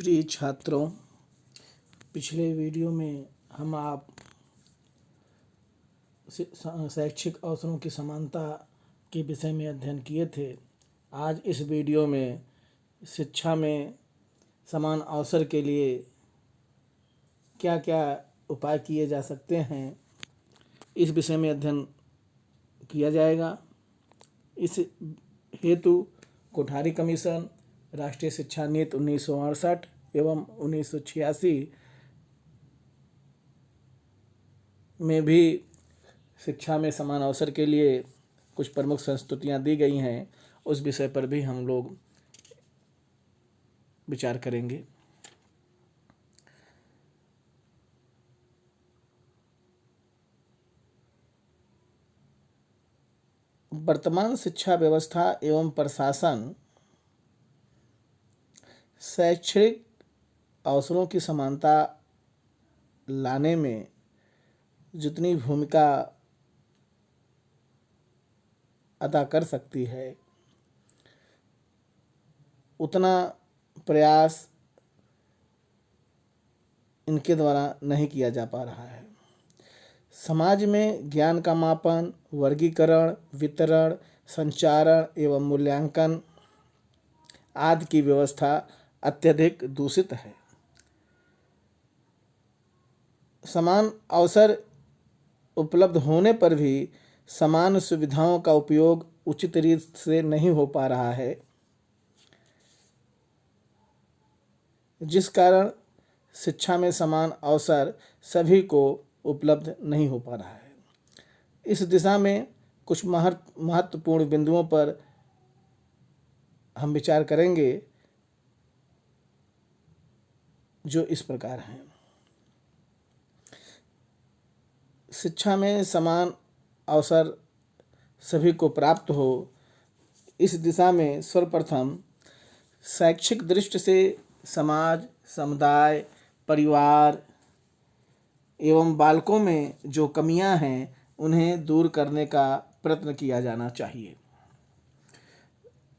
प्रिय छात्रों, पिछले वीडियो में हम आप शैक्षिक अवसरों की समानता के विषय में अध्ययन किए थे। आज इस वीडियो में शिक्षा में समान अवसर के लिए क्या क्या उपाय किए जा सकते हैं, इस विषय में अध्ययन किया जाएगा। इस हेतु कोठारी कमीशन, राष्ट्रीय शिक्षा नीति 1968 एवं 1986 में भी शिक्षा में समान अवसर के लिए कुछ प्रमुख संस्तुतियाँ दी गई हैं। उस विषय पर भी हम लोग विचार करेंगे। वर्तमान शिक्षा व्यवस्था एवं प्रशासन शैक्षणिक अवसरों की समानता लाने में जितनी भूमिका अदा कर सकती है, उतना प्रयास इनके द्वारा नहीं किया जा पा रहा है। समाज में ज्ञान का मापन, वर्गीकरण, वितरण, संचारण एवं मूल्यांकन आदि की व्यवस्था अत्यधिक दूषित है। समान अवसर उपलब्ध होने पर भी समान सुविधाओं का उपयोग उचित रीत से नहीं हो पा रहा है, जिस कारण शिक्षा में समान अवसर सभी को उपलब्ध नहीं हो पा रहा है। इस दिशा में कुछ महत्वपूर्ण बिंदुओं पर हम विचार करेंगे, जो इस प्रकार हैं। शिक्षा में समान अवसर सभी को प्राप्त हो, इस दिशा में सर्वप्रथम शैक्षिक दृष्टि से समाज, समुदाय, परिवार एवं बालकों में जो कमियां हैं, उन्हें दूर करने का प्रयत्न किया जाना चाहिए।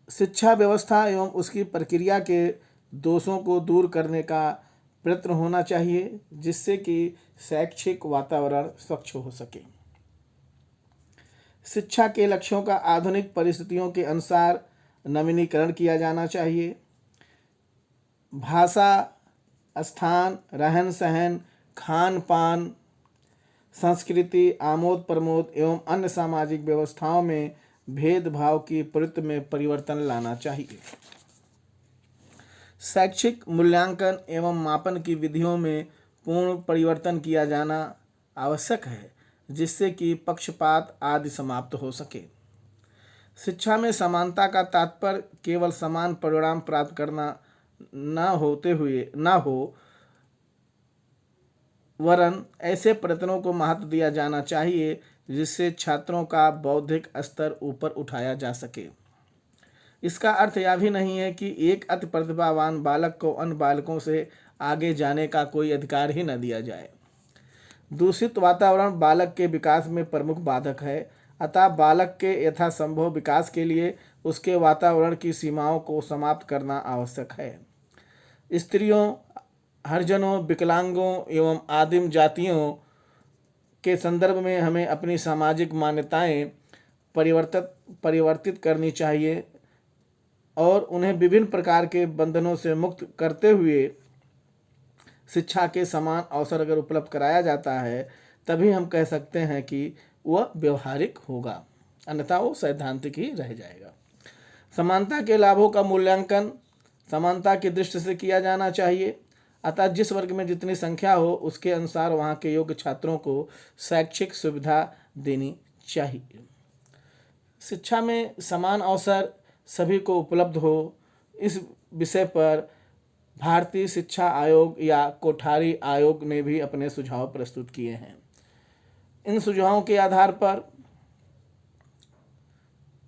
शिक्षा व्यवस्था एवं उसकी प्रक्रिया के दोषों को दूर करने का प्रयत्न होना चाहिए, जिससे कि शैक्षिक वातावरण स्वच्छ हो सके। शिक्षा के लक्ष्यों का आधुनिक परिस्थितियों के अनुसार नवीनीकरण किया जाना चाहिए। भाषा, स्थान, रहन सहन, खान पान, संस्कृति, आमोद प्रमोद एवं अन्य सामाजिक व्यवस्थाओं में भेदभाव की प्रवृत्ति में परिवर्तन लाना चाहिए। शैक्षिक मूल्यांकन एवं मापन की विधियों में पूर्ण परिवर्तन किया जाना आवश्यक है, जिससे कि पक्षपात आदि समाप्त हो सके। शिक्षा में समानता का तात्पर्य केवल समान परिणाम प्राप्त करना न हो, वरन ऐसे प्रयत्नों को महत्व दिया जाना चाहिए जिससे छात्रों का बौद्धिक स्तर ऊपर उठाया जा सके। इसका अर्थ यह भी नहीं है कि एक अति प्रतिभावान बालक को अन्य बालकों से आगे जाने का कोई अधिकार ही न दिया जाए। दूषित वातावरण बालक के विकास में प्रमुख बाधक है, अतः बालक के यथासंभव विकास के लिए उसके वातावरण की सीमाओं को समाप्त करना आवश्यक है। स्त्रियों, हरिजनों, विकलांगों एवं आदिम जातियों के संदर्भ में हमें अपनी सामाजिक मान्यताएं परिवर्तित करनी चाहिए और उन्हें विभिन्न प्रकार के बंधनों से मुक्त करते हुए शिक्षा के समान अवसर अगर उपलब्ध कराया जाता है, तभी हम कह सकते हैं कि वह व्यवहारिक होगा, अन्यथा वो सैद्धांतिक ही रह जाएगा। समानता के लाभों का मूल्यांकन समानता की दृष्टि से किया जाना चाहिए, अतः जिस वर्ग में जितनी संख्या हो उसके अनुसार वहाँ के योग्य छात्रों को शैक्षिक सुविधा देनी चाहिए। शिक्षा में समान अवसर सभी को उपलब्ध हो, इस विषय पर भारतीय शिक्षा आयोग या कोठारी आयोग ने भी अपने सुझाव प्रस्तुत किए हैं। इन सुझावों के आधार पर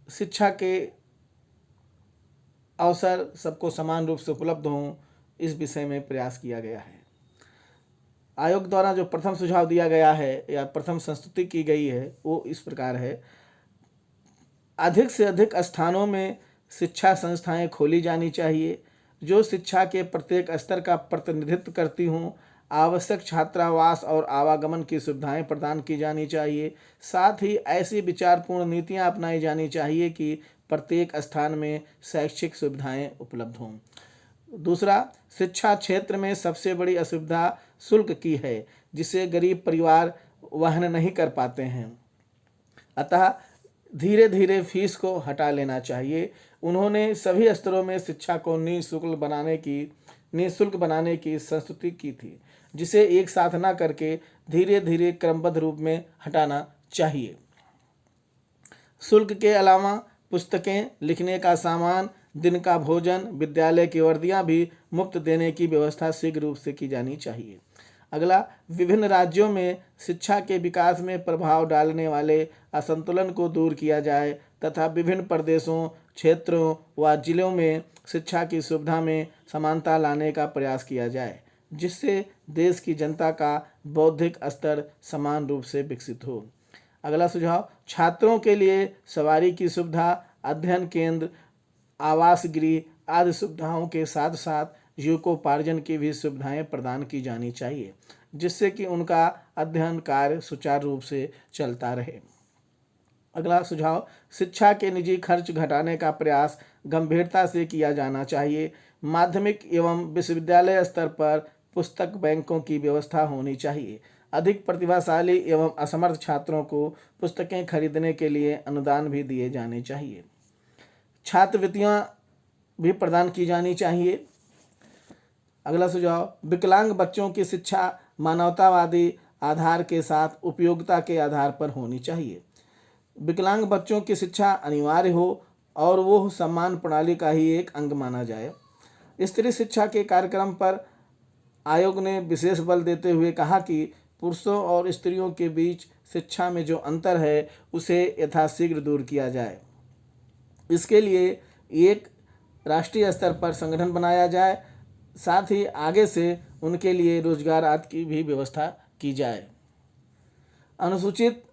शिक्षा के अवसर सबको समान रूप से उपलब्ध हों, इस विषय में प्रयास किया गया है। आयोग द्वारा जो प्रथम सुझाव दिया गया है या प्रथम संस्तुति की गई है, वो इस प्रकार है। अधिक से अधिक स्थानों में शिक्षा संस्थाएं खोली जानी चाहिए, जो शिक्षा के प्रत्येक स्तर का प्रतिनिधित्व करती हों। आवश्यक छात्रावास और आवागमन की सुविधाएं प्रदान की जानी चाहिए। साथ ही ऐसी विचारपूर्ण नीतियां अपनाई जानी चाहिए कि प्रत्येक स्थान में शैक्षिक सुविधाएं उपलब्ध हों। दूसरा, शिक्षा क्षेत्र में सबसे बड़ी असुविधा शुल्क की है, जिसे गरीब परिवार वहन नहीं कर पाते हैं। अतः धीरे धीरे फीस को हटा लेना चाहिए। उन्होंने सभी स्तरों में शिक्षा को निःशुल्क बनाने की संस्तुति की थी, जिसे एक साथ न करके धीरे धीरे क्रमबद्ध रूप में हटाना चाहिए। शुल्क के अलावा पुस्तकें, लिखने का सामान, दिन का भोजन, विद्यालय की वर्दियां भी मुफ्त देने की व्यवस्था शीघ्र रूप से की जानी चाहिए। अगला, विभिन्न राज्यों में शिक्षा के विकास में प्रभाव डालने वाले असंतुलन को दूर किया जाए तथा विभिन्न प्रदेशों, क्षेत्रों व जिलों में शिक्षा की सुविधा में समानता लाने का प्रयास किया जाए, जिससे देश की जनता का बौद्धिक स्तर समान रूप से विकसित हो। अगला सुझाव, छात्रों के लिए सवारी की सुविधा, अध्ययन केंद्र, आवास गृह आदि सुविधाओं के साथ साथ युवकोपार्जन की भी सुविधाएं प्रदान की जानी चाहिए, जिससे कि उनका अध्ययन कार्य सुचारू रूप से चलता रहे। अगला सुझाव, शिक्षा के निजी खर्च घटाने का प्रयास गंभीरता से किया जाना चाहिए। माध्यमिक एवं विश्वविद्यालय स्तर पर पुस्तक बैंकों की व्यवस्था होनी चाहिए। अधिक प्रतिभाशाली एवं असमर्थ छात्रों को पुस्तकें खरीदने के लिए अनुदान भी दिए जाने चाहिए। छात्रवृत्तियां भी प्रदान की जानी चाहिए। अगला सुझाव, विकलांग बच्चों की शिक्षा मानवतावादी आधार के साथ उपयोगिता के आधार पर होनी चाहिए। विकलांग बच्चों की शिक्षा अनिवार्य हो और वो सम्मान प्रणाली का ही एक अंग माना जाए। स्त्री शिक्षा के कार्यक्रम पर आयोग ने विशेष बल देते हुए कहा कि पुरुषों और स्त्रियों के बीच शिक्षा में जो अंतर है उसे यथाशीघ्र दूर किया जाए। इसके लिए एक राष्ट्रीय स्तर पर संगठन बनाया जाए, साथ ही आगे से उनके लिए रोजगार आदि की भी व्यवस्था की जाए। अनुसूचित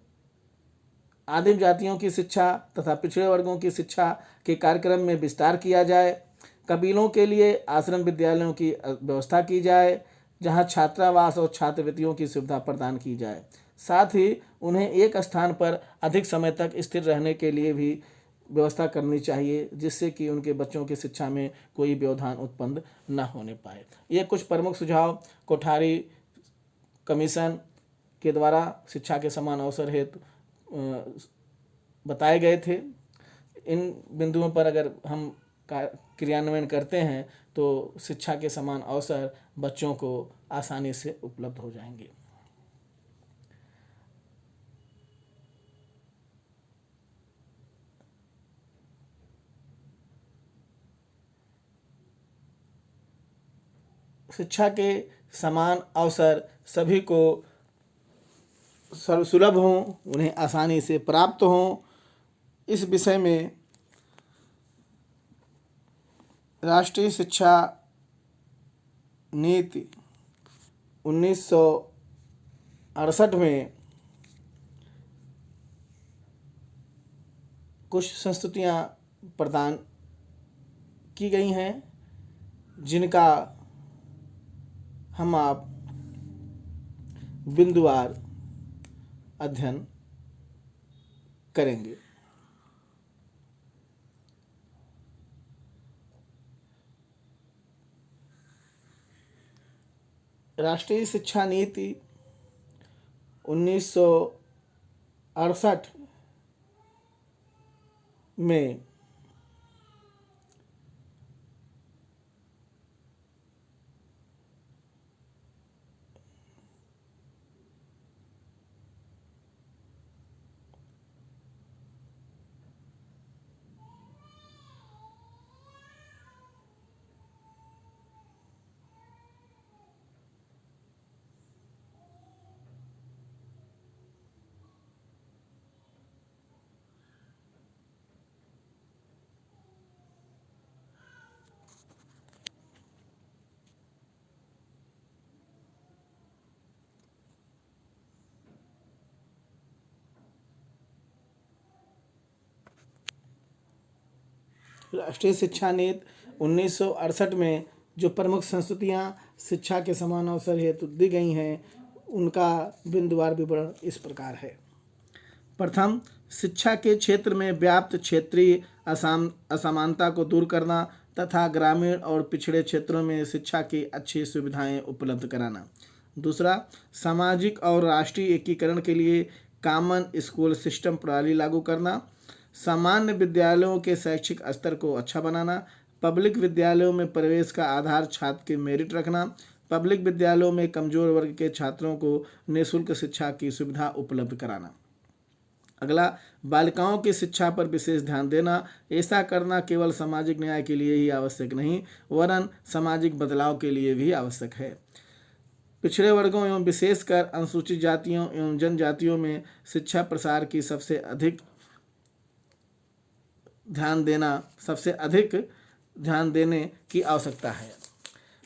आदिम जातियों की शिक्षा तथा पिछड़े वर्गों की शिक्षा के कार्यक्रम में विस्तार किया जाए। कबीलों के लिए आश्रम विद्यालयों की व्यवस्था की जाए, जहां छात्रावास और छात्रवृत्तियों की सुविधा प्रदान की जाए। साथ ही उन्हें एक स्थान पर अधिक समय तक स्थिर रहने के लिए भी व्यवस्था करनी चाहिए, जिससे कि उनके बच्चों की शिक्षा में कोई व्यवधान उत्पन्न न होने पाए। ये कुछ प्रमुख सुझाव कोठारी कमीशन के द्वारा शिक्षा के समान अवसर हेतु बताए गए थे। इन बिंदुओं पर अगर हम क्रियान्वयन करते हैं तो शिक्षा के समान अवसर बच्चों को आसानी से उपलब्ध हो जाएंगे। शिक्षा के समान अवसर सभी को सुलभ हों, उन्हें आसानी से प्राप्त हों, इस विषय में राष्ट्रीय शिक्षा नीति 1968 में कुछ संस्तुतियां प्रदान की गई हैं, जिनका हम आप बिंदुवार अध्ययन करेंगे। राष्ट्रीय शिक्षा नीति 1968 में राष्ट्रीय शिक्षा नीति 1968 में जो प्रमुख संस्तुतियां शिक्षा के समान अवसर हेतु दी गई हैं, उनका बिंदुवार विवरण इस प्रकार है। प्रथम, शिक्षा के क्षेत्र में व्याप्त क्षेत्रीय असमानता को दूर करना तथा ग्रामीण और पिछड़े क्षेत्रों में शिक्षा की अच्छी सुविधाएं उपलब्ध कराना। दूसरा, सामाजिक और राष्ट्रीय एकीकरण के लिए कॉमन स्कूल सिस्टम प्रणाली लागू करना। सामान्य विद्यालयों के शैक्षिक स्तर को अच्छा बनाना। पब्लिक विद्यालयों में प्रवेश का आधार छात्र की मेरिट रखना। पब्लिक विद्यालयों में कमजोर वर्ग के छात्रों को निःशुल्क शिक्षा की सुविधा उपलब्ध कराना। अगला, बालिकाओं की शिक्षा पर विशेष ध्यान देना। ऐसा करना केवल सामाजिक न्याय के लिए ही आवश्यक नहीं, वरन सामाजिक बदलाव के लिए भी आवश्यक है। पिछड़े वर्गों एवं विशेषकर अनुसूचित जातियों एवं जनजातियों में शिक्षा प्रसार की सबसे अधिक ध्यान देने की आवश्यकता है।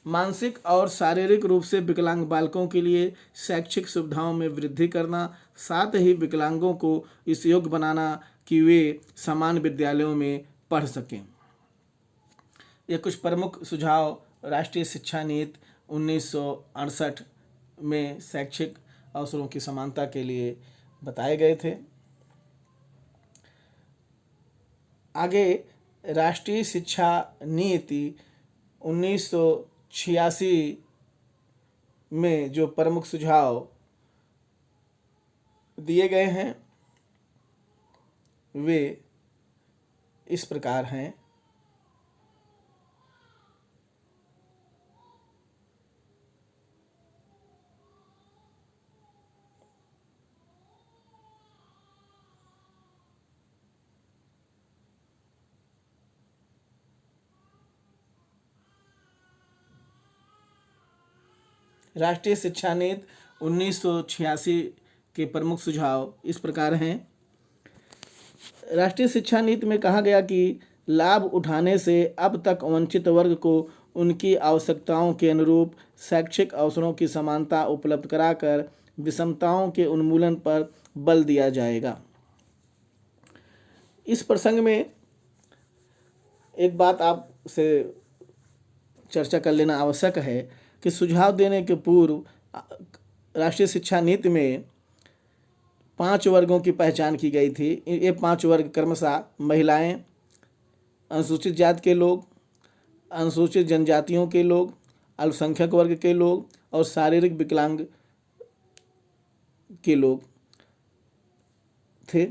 मानसिक और शारीरिक रूप से विकलांग बालकों के लिए शैक्षिक सुविधाओं में वृद्धि करना, साथ ही विकलांगों को इस योग्य बनाना कि वे समान विद्यालयों में पढ़ सकें। ये कुछ प्रमुख सुझाव राष्ट्रीय शिक्षा नीति 1968 में शैक्षिक अवसरों की समानता के लिए बताए गए थे। आगे राष्ट्रीय शिक्षा नीति 1986 में जो प्रमुख सुझाव दिए गए हैं वे इस प्रकार हैं। राष्ट्रीय शिक्षा नीति 1986 के प्रमुख सुझाव इस प्रकार हैं। राष्ट्रीय शिक्षा नीति में कहा गया कि लाभ उठाने से अब तक वंचित वर्ग को उनकी आवश्यकताओं के अनुरूप शैक्षिक अवसरों की समानता उपलब्ध कराकर विषमताओं के उन्मूलन पर बल दिया जाएगा। इस प्रसंग में एक बात आपसे चर्चा कर लेना आवश्यक है कि सुझाव देने के पूर्व राष्ट्रीय शिक्षा नीति में 5 वर्गों की पहचान की गई थी। ये 5 वर्ग क्रमशः महिलाएं, अनुसूचित जाति के लोग, अनुसूचित जनजातियों के लोग, अल्पसंख्यक वर्ग के लोग और शारीरिक विकलांग के लोग थे।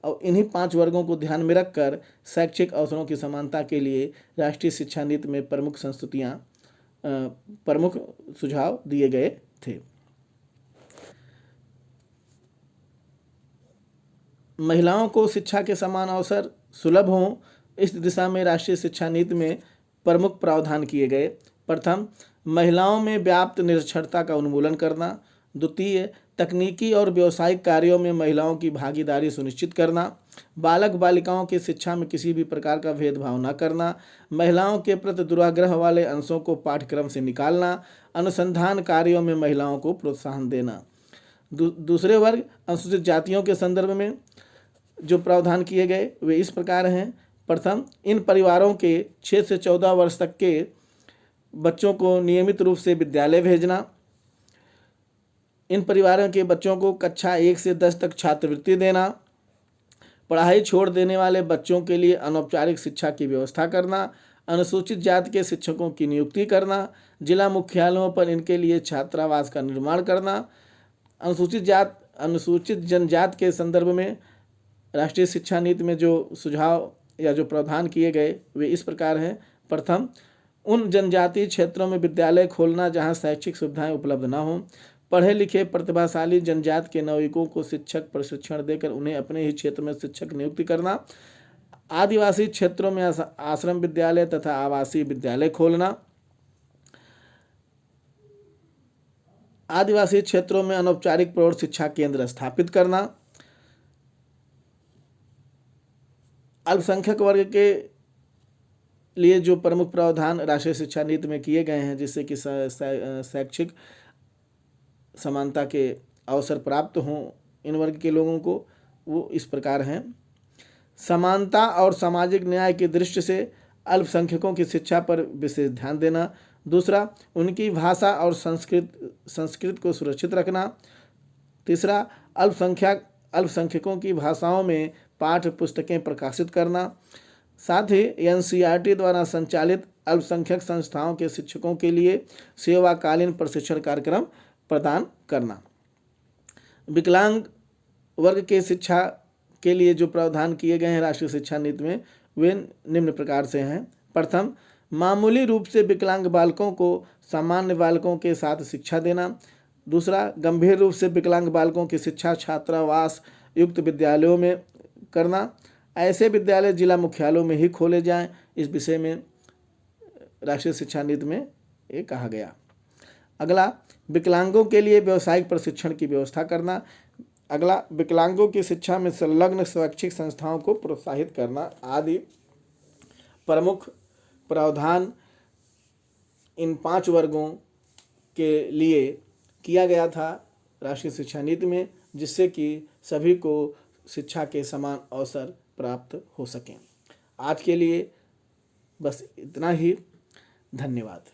और इन्हीं 5 वर्गों को ध्यान में रखकर शैक्षिक अवसरों की समानता के लिए राष्ट्रीय शिक्षा नीति में प्रमुख सुझाव दिए गए थे। महिलाओं को शिक्षा के समान अवसर सुलभ हों, इस दिशा में राष्ट्रीय शिक्षा नीति में प्रमुख प्रावधान किए गए। प्रथम, महिलाओं में व्याप्त निरक्षरता का उन्मूलन करना। द्वितीय, तकनीकी और व्यावसायिक कार्यों में महिलाओं की भागीदारी सुनिश्चित करना। बालक बालिकाओं की शिक्षा में किसी भी प्रकार का भेदभाव न करना। महिलाओं के प्रति दुराग्रह वाले अंशों को पाठ्यक्रम से निकालना। अनुसंधान कार्यों में महिलाओं को प्रोत्साहन देना। दूसरे वर्ग अनुसूचित जातियों के संदर्भ में जो प्रावधान किए गए वे इस प्रकार हैं। प्रथम, इन परिवारों के 6 से 14 वर्ष तक के बच्चों को नियमित रूप से विद्यालय भेजना। इन परिवारों के बच्चों को कक्षा 1 से 10 तक छात्रवृत्ति देना। पढ़ाई छोड़ देने वाले बच्चों के लिए अनौपचारिक शिक्षा की व्यवस्था करना। अनुसूचित जाति के शिक्षकों की नियुक्ति करना। जिला मुख्यालयों पर इनके लिए छात्रावास का निर्माण करना। अनुसूचित जनजाति के संदर्भ में राष्ट्रीय शिक्षा नीति में जो सुझाव या जो प्रावधान किए गए वे इस प्रकार हैं। प्रथम, उन जनजातीय क्षेत्रों में विद्यालय खोलना जहां शैक्षिक सुविधाएं उपलब्ध न हों। पढ़े लिखे प्रतिभाशाली जनजाति के नागरिकों को शिक्षक प्रशिक्षण देकर उन्हें अपने ही क्षेत्र में शिक्षक नियुक्ति करना। आदिवासी क्षेत्रों में आश्रम विद्यालय तथा आवासीय विद्यालय खोलना। आदिवासी क्षेत्रों में अनौपचारिक प्रौढ़ शिक्षा केंद्र स्थापित करना। अल्पसंख्यक वर्ग के लिए जो प्रमुख प्रावधान राष्ट्रीय शिक्षा नीति में किए गए हैं जिससे कि शैक्षिक समानता के अवसर प्राप्त हों इन वर्ग के लोगों को, वो इस प्रकार हैं। समानता और सामाजिक न्याय की दृष्टि से अल्पसंख्यकों की शिक्षा पर विशेष ध्यान देना। दूसरा, उनकी भाषा और संस्कृत को सुरक्षित रखना। तीसरा, अल्पसंख्यकों की भाषाओं में पाठ्य पुस्तकें प्रकाशित करना। साथ ही एनसीईआरटी द्वारा संचालित अल्पसंख्यक संस्थाओं के शिक्षकों के लिए सेवाकालीन प्रशिक्षण कार्यक्रम प्रदान करना। विकलांग वर्ग के शिक्षा के लिए जो प्रावधान किए गए हैं राष्ट्रीय शिक्षा नीति में, वे निम्न प्रकार से हैं। प्रथम, मामूली रूप से विकलांग बालकों को सामान्य बालकों के साथ शिक्षा देना। दूसरा, गंभीर रूप से विकलांग बालकों की शिक्षा छात्रावास युक्त विद्यालयों में करना। ऐसे विद्यालय जिला मुख्यालयों में ही खोले जाएं। इस विषय में राष्ट्रीय शिक्षा नीति में ये कहा गया। अगला, विकलांगों के लिए व्यावसायिक प्रशिक्षण की व्यवस्था करना। अगला, विकलांगों की शिक्षा में संलग्न स्वैच्छिक संस्थाओं को प्रोत्साहित करना आदि प्रमुख प्रावधान इन 5 वर्गों के लिए किया गया था राष्ट्रीय शिक्षा नीति में, जिससे कि सभी को शिक्षा के समान अवसर प्राप्त हो सकें। आज के लिए बस इतना ही। धन्यवाद।